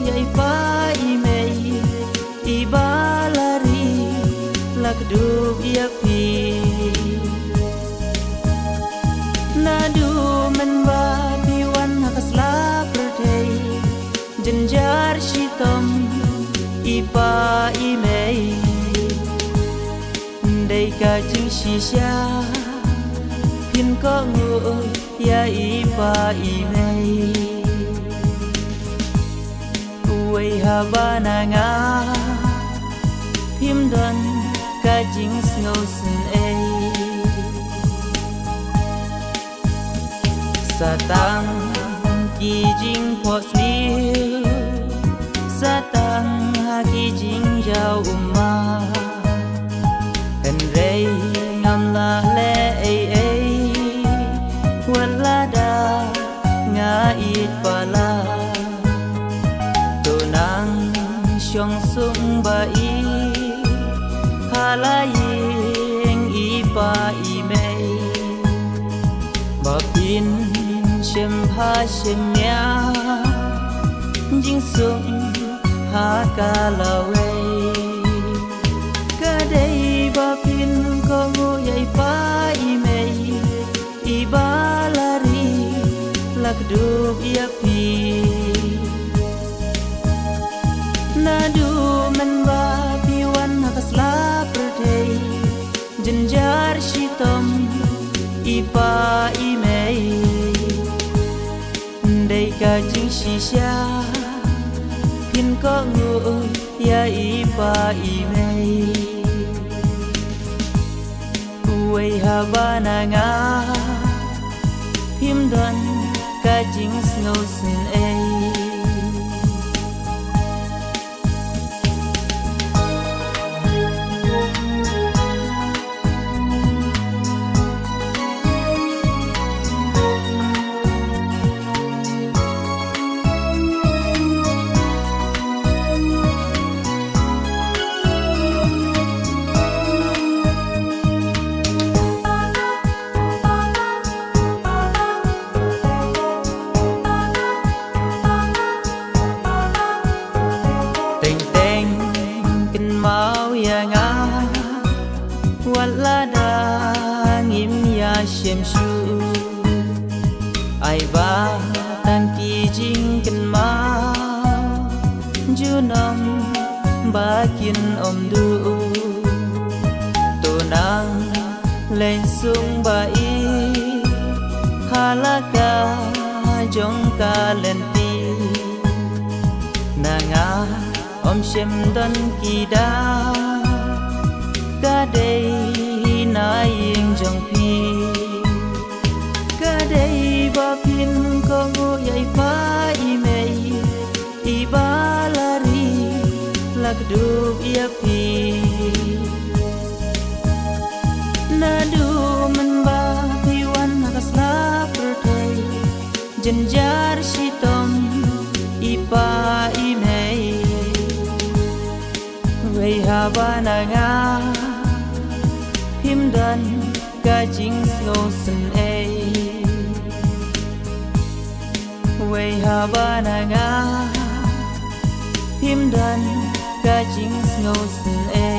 yai pa imei ibalari lakdu yapi nadu menba piwan hakasla berdei jenjar shitom ipa imei đây cả chính shisha pin có ngồi ya ipa imei uai habana nga phim đơn cả chính ngô sun ai satang ki jing phos ni satang ki jing yao umma en rei ngam la le ai wala da nga it pala to nang shong sung ba i halaying ipa imei ba pin shem ha shem nya jing sung ha ka la wei ka dei ba pin ko ngo yai pa imei ibalari lakdu yapi nadu menba piwan hakasla berdei jenjar shitom ipa imei đây cả chính shisha pin có ngồi ya ipa imei uai habana nga phim đơn cả chính ngô sun ai wala da ngim ya shem shu ai ba tan ki jing kan ma ju nom ba kin om du to nang lên sung ba i halaka jong ka len ti na nga om shem dan ki da ca đây na yên trong phi ca đây ba pin có ngô yai pa imei ibalari lakdu yapi nadu menba piwan hakasla berdei jenjar shitom ipa imei wei habana nga phim đơn cả chính ngô sun ai wei habana nga phim đơn cả chính ngô sun ai